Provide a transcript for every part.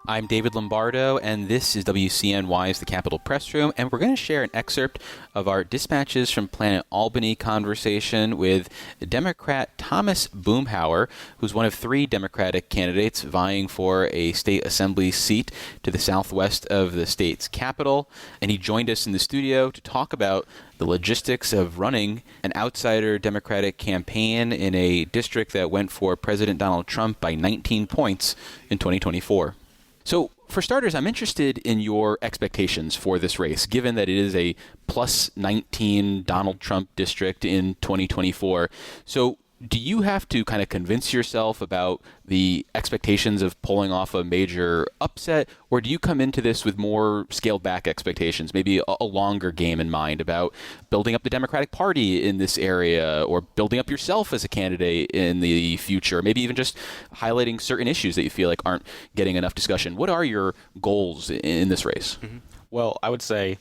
I'm David Lombardo, and this is WCNY's The Capitol Press Room, and we're going to share an excerpt of our Dispatches from Planet Albany conversation with Democrat Thomas Boomhower, who's one of three Democratic candidates vying for a state assembly seat to the southwest of the state's capital. And he joined us in the studio to talk about the logistics of running an outsider Democratic campaign in a district that went for President Donald Trump by 19 points in 2024. So, for starters, I'm interested in your expectations for this race, given that it is a plus 19 Donald Trump district in 2024. So, do you have to kind of convince yourself about the expectations of pulling off a major upset, or do you come into this with more scaled back expectations, maybe a longer game in mind about building up the Democratic Party in this area, or building up yourself as a candidate in the future, maybe even just highlighting certain issues that you feel like aren't getting enough discussion? What are your goals in this race? Mm-hmm. Well, I would say,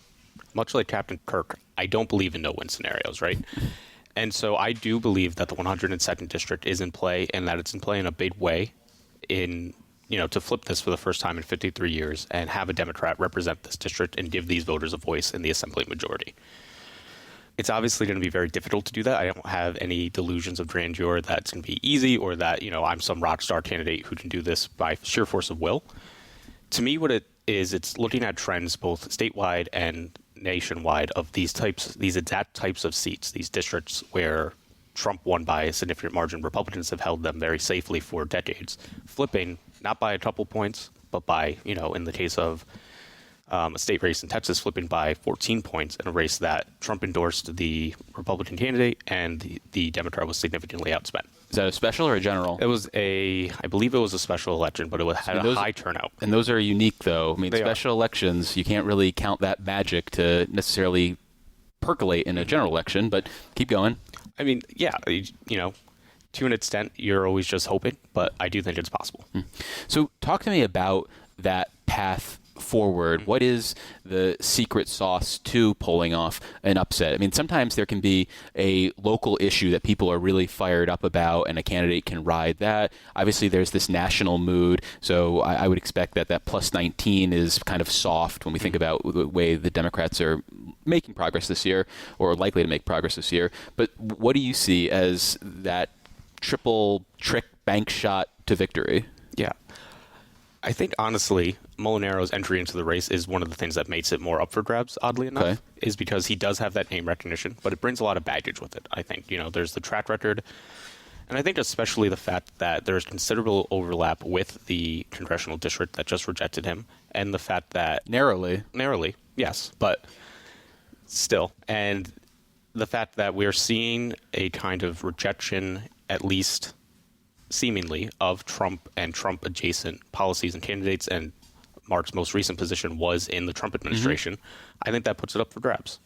much like Captain Kirk, I don't believe in no-win scenarios, right? And so I do believe that the 102nd district is in play, and that it's in play in a big way to flip this for the first time in 53 years and have a Democrat represent this district and give these voters a voice in the assembly majority. It's obviously going to be very difficult to do that. I don't have any delusions of grandeur that it's going to be easy, or that, I'm some rock star candidate who can do this by sheer force of will. To me, what it is, it's looking at trends both statewide and nationwide of these exact types of seats, these districts where Trump won by a significant margin. Republicans have held them very safely for decades, flipping not by a couple points, but by, in the case of a state race in Texas, flipping by 14 points in a race that Trump endorsed the Republican candidate and the Democrat was significantly outspent. Is that a special or a general? I believe it was a special election, but it had a high turnout. And those are unique, though. I mean, They special elections, you can't really count that magic to necessarily percolate in a general election, but keep going. I mean, yeah, to an extent, you're always just hoping, but I do think it's possible. So talk to me about that path forward. What is the secret sauce to pulling off an upset? I mean, sometimes there can be a local issue that people are really fired up about, and a candidate can ride that. Obviously, there's this national mood, so I would expect that plus 19 is kind of soft when we think about the way the Democrats are making progress this year, or likely to make progress this year. But what do you see as that triple trick bank shot to victory? Yeah. I think, honestly, Molinaro's entry into the race is one of the things that makes it more up for grabs, oddly enough, is because he does have that name recognition, but it brings a lot of baggage with it, I think. There's the track record, and I think especially the fact that there's considerable overlap with the congressional district that just rejected him, and the fact that... Narrowly, yes, but still. And the fact that we're seeing a kind of rejection, at least seemingly, of Trump and Trump-adjacent policies and candidates, and Mark's most recent position was in the Trump administration, I think that puts it up for grabs.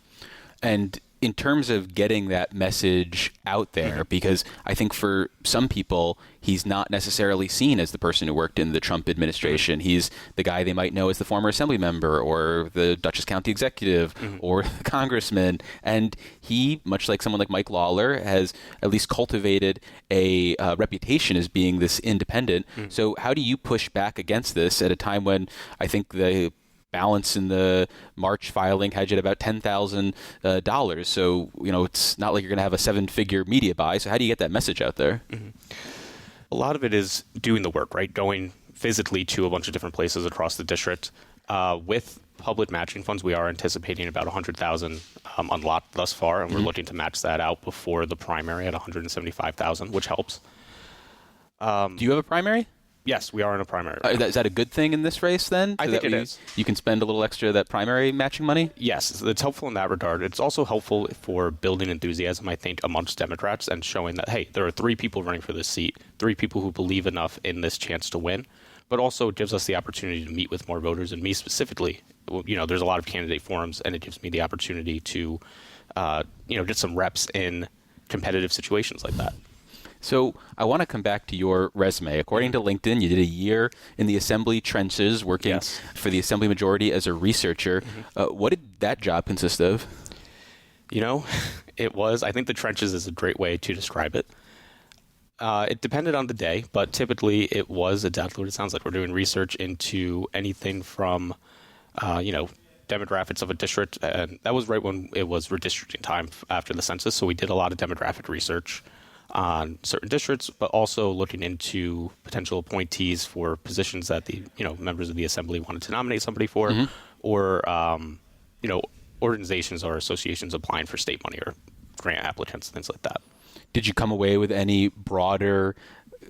And in terms of getting that message out there, because I think for some people, he's not necessarily seen as the person who worked in the Trump administration. He's the guy they might know as the former assembly member, or the Dutchess County executive, or the congressman. And he, much like someone like Mike Lawler, has at least cultivated a reputation as being this independent. So how do you push back against this at a time when I think the balance in the March filing had you at about $10,000. So, it's not like you're going to have a 7-figure media buy. So how do you get that message out there? A lot of it is doing the work, right? Going physically to a bunch of different places across the district. With public matching funds, we are anticipating about $100,000 unlocked thus far, and we're looking to match that out before the primary at $175,000, which helps. Do you have a primary? Yes, we are in a primary. Is that a good thing in this race, then? I think it is. You can spend a little extra of that primary matching money? Yes, it's helpful in that regard. It's also helpful for building enthusiasm, I think, amongst Democrats, and showing that, hey, there are 3 people running for this seat, 3 people who believe enough in this chance to win, but also it gives us the opportunity to meet with more voters, and me specifically. There's a lot of candidate forums, and it gives me the opportunity to, get some reps in competitive situations like that. So I want to come back to your resume. According to LinkedIn, you did a year in the assembly trenches working for the assembly majority as a researcher. What did that job consist of? It was, I think the trenches is a great way to describe it. It depended on the day, but typically it was exactly what it sounds like. We're doing research into anything from, demographics of a district, and that was right when it was redistricting time after the census. So we did a lot of demographic research on certain districts, but also looking into potential appointees for positions that the members of the assembly wanted to nominate somebody for, or organizations or associations applying for state money or grant applicants, things like that. Did you come away with any broader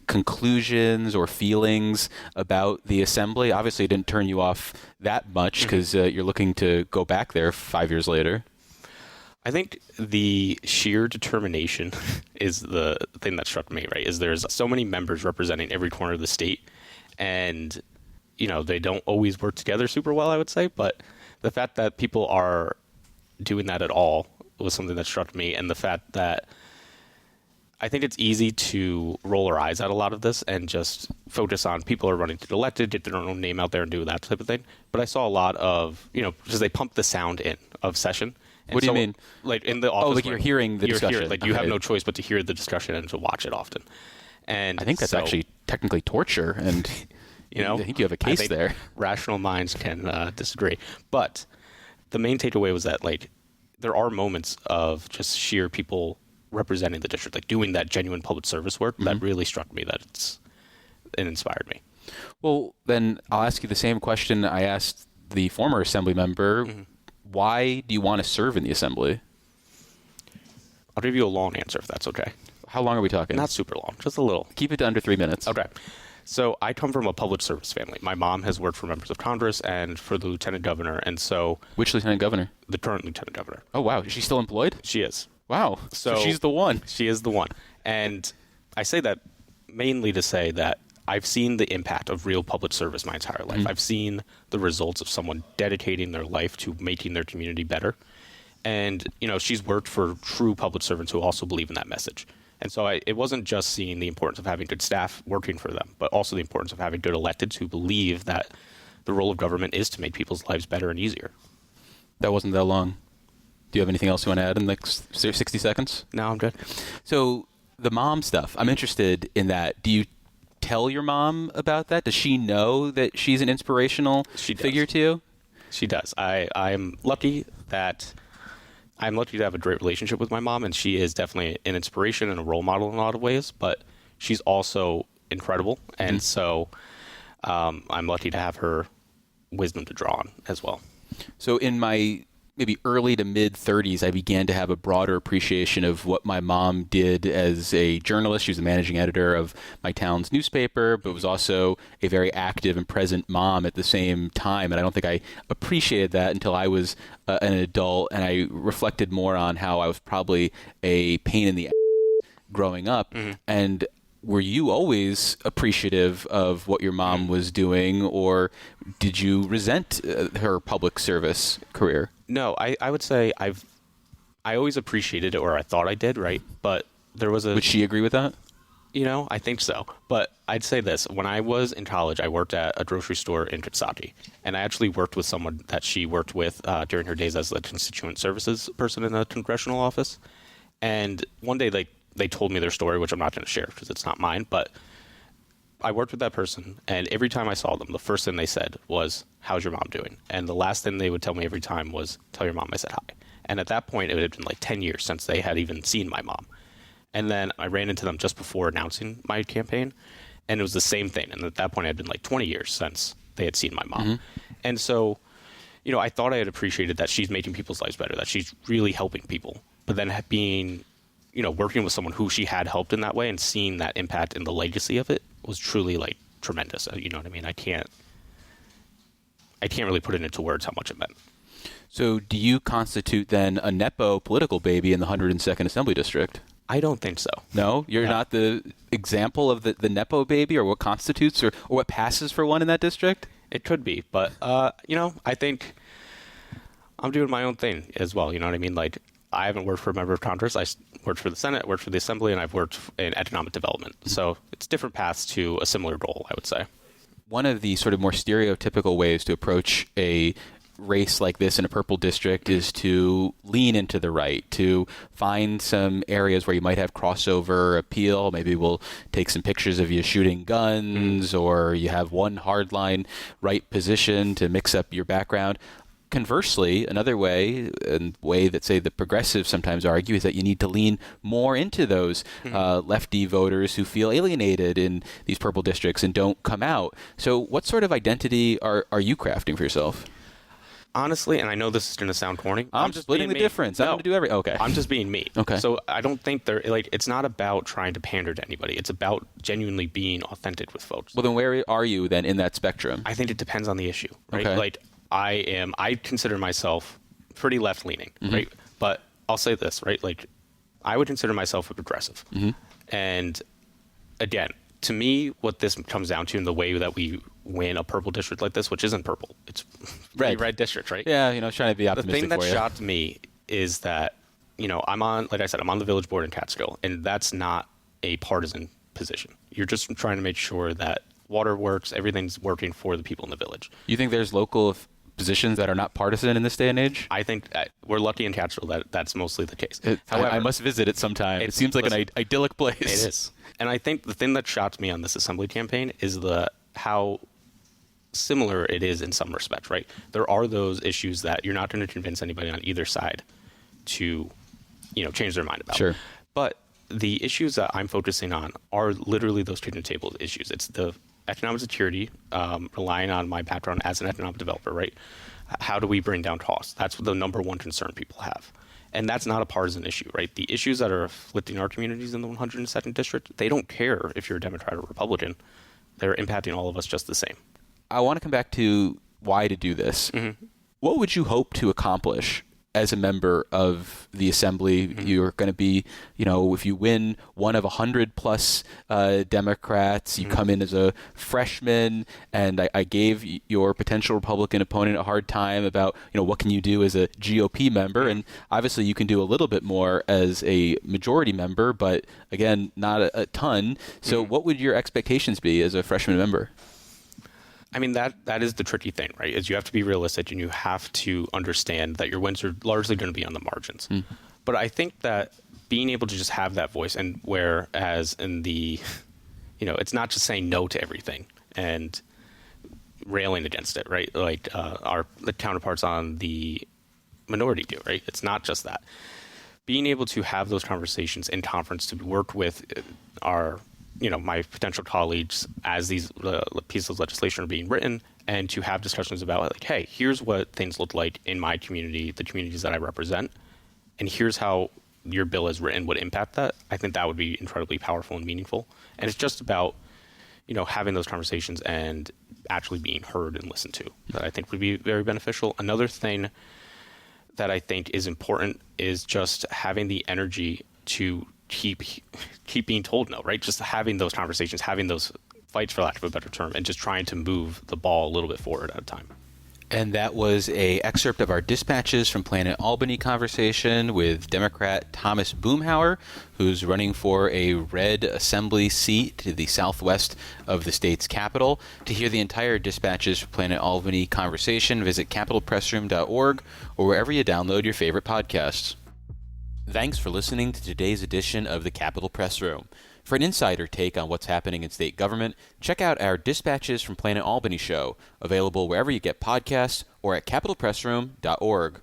conclusions or feelings about the assembly? Obviously, it didn't turn you off that much because you're looking to go back there 5 years later. I think the sheer determination is the thing that struck me, right? Is there's so many members representing every corner of the state, and they don't always work together super well, I would say, but the fact that people are doing that at all was something that struck me, and the fact that I think it's easy to roll our eyes at a lot of this and just focus on people are running to get elected, get their own name out there and do that type of thing. But I saw a lot of, because they pump the sound in of session. And what do you mean? Like in the office. Like you're hearing the discussion. You have no choice but to hear the discussion and to watch it often. And I think that's actually technically torture, and I think you have a case there. Rational minds can disagree. But the main takeaway was that there are moments of just sheer people representing the district, like doing that genuine public service work that really struck me, it inspired me. Well, then I'll ask you the same question I asked the former assembly member. Why do you want to serve in the assembly? I'll give you a long answer if that's okay. How long are we talking? Not super long, just a little. Keep it to under 3 minutes. Okay. So I come from a public service family. My mom has worked for members of Congress and for the lieutenant governor, and so... Which lieutenant governor? The current lieutenant governor. Oh, wow. Is she still employed? She is. Wow. So she's the one. She is the one. And I say that mainly to say that I've seen the impact of real public service my entire life. I've seen the results of someone dedicating their life to making their community better. And, she's worked for true public servants who also believe in that message. And so it wasn't just seeing the importance of having good staff working for them, but also the importance of having good electeds who believe that the role of government is to make people's lives better and easier. That wasn't that long. Do you have anything else you want to add in the next 60 seconds? No, I'm good. So the mom stuff, I'm interested in that. Do you tell your mom about that? Does she know that she's an inspirational figure to you? She does. I'm lucky to have a great relationship with my mom, and she is definitely an inspiration and a role model in a lot of ways, but she's also incredible, and so I'm lucky to have her wisdom to draw on as well. So in my maybe early to mid 30s, I began to have a broader appreciation of what my mom did as a journalist. She was the managing editor of my town's newspaper, but was also a very active and present mom at the same time. And I don't think I appreciated that until I was an adult, and I reflected more on how I was probably a pain in the ass growing up. And were you always appreciative of what your mom was doing, or did you resent her public service career? No, I would say I always appreciated it, or I thought I did, right? But there was Would she agree with that? I think so. But I'd say this. When I was in college, I worked at a grocery store in Coxsackie, and I actually worked with someone that she worked with during her days as a constituent services person in the congressional office. And one day they told me their story, which I'm not going to share because it's not mine, but I worked with that person, and every time I saw them, the first thing they said was, "How's your mom doing?" And the last thing they would tell me every time was, "Tell your mom I said hi." And at that point, it had been 10 years since they had even seen my mom. And then I ran into them just before announcing my campaign, and it was the same thing. And at that point, it had been 20 years since they had seen my mom. And so, I thought I had appreciated that she's making people's lives better, that she's really helping people. But then being, working with someone who she had helped in that way and seeing that impact and the legacy of it was truly tremendous. You know what I mean? I can't really put it into words how much it meant. So do you constitute then a Nepo political baby in the 102nd Assembly District? I don't think so. No? You're not the example of the Nepo baby, or what constitutes or what passes for one in that district? It could be, but, I think I'm doing my own thing as well. You know what I mean? I haven't worked for a member of Congress. I worked for the Senate, worked for the Assembly, and I've worked in economic development. So it's different paths to a similar goal, I would say. One of the sort of more stereotypical ways to approach a race like this in a purple district is to lean into the right, to find some areas where you might have crossover appeal. Maybe we'll take some pictures of you shooting guns, or you have one hardline right position to mix up your background. Conversely, another way, and way that, say, the progressives sometimes argue, is that you need to lean more into those lefty voters who feel alienated in these purple districts and don't come out. So what sort of identity are you crafting for yourself? Honestly, and I know this is going to sound corny. I'm just splitting the difference. I'm going to do Okay. I'm just being me. Okay. So I don't think it's not about trying to pander to anybody. It's about genuinely being authentic with folks. Well, then where are you then in that spectrum? I think it depends on the issue, right? Okay. Like I consider myself pretty left-leaning, right? But I'll say this, right? Like, I would consider myself a progressive. And again, to me, what this comes down to in the way that we win a purple district like this, which isn't purple, it's red district, right? Yeah, trying to be optimistic. The thing that for you. shocked me is that, I'm on the village board in Catskill, and that's not a partisan position. You're just trying to make sure that water works, everything's working for the people in the village. You think there's local positions that are not partisan in this day and age? I think we're lucky in Catskill that that's mostly the case. However, I must visit it sometime. It seems like an idyllic place. It is. And I think the thing that shocked me on this assembly campaign is how similar it is in some respects, right? There are those issues that you're not going to convince anybody on either side to, change their mind about. Sure. But the issues that I'm focusing on are literally those kitchen table issues. It's the economic security, relying on my background as an economic developer, right? How do we bring down costs? That's the number one concern people have. And that's not a partisan issue, right? The issues that are afflicting our communities in the 102nd District, they don't care if you're a Democrat or Republican. They're impacting all of us just the same. I want to come back to why to do this. What would you hope to accomplish as a member of the assembly? You're going to be, if you win one of 100 plus Democrats, you come in as a freshman, and I gave your potential Republican opponent a hard time about, what can you do as a GOP member? And obviously you can do a little bit more as a majority member, but again, not a ton. So what would your expectations be as a freshman member? I mean, that is the tricky thing, right? Is you have to be realistic, and you have to understand that your wins are largely going to be on the margins. But I think that being able to just have that voice, and whereas in the, it's not just saying no to everything and railing against it, right? Like the counterparts on the minority do, right? It's not just that. Being able to have those conversations in conference, to work with our my potential colleagues as these pieces of legislation are being written, and to have discussions about, like, hey, here's what things look like in my community, the communities that I represent, and here's how your bill as written would impact that. I think that would be incredibly powerful and meaningful. And it's just about, having those conversations and actually being heard and listened to, that I think would be very beneficial. Another thing that I think is important is just having the energy to keep being told no, right? Just having those conversations, having those fights, for lack of a better term, and just trying to move the ball a little bit forward at a time. And that was an excerpt of our Dispatches from Planet Albany conversation with Democrat Thomas Boomhower, who's running for a red assembly seat to the southwest of the state's capital. To hear the entire Dispatches from Planet Albany conversation, visit capitalpressroom.org or wherever you download your favorite podcasts. Thanks for listening to today's edition of the Capitol Press Room. For an insider take on what's happening in state government, check out our Dispatches from Planet Albany show, available wherever you get podcasts or at capitalpressroom.org.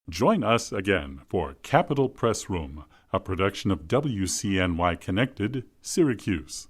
Join us again for Capitol Press Room, a production of WCNY Connected, Syracuse.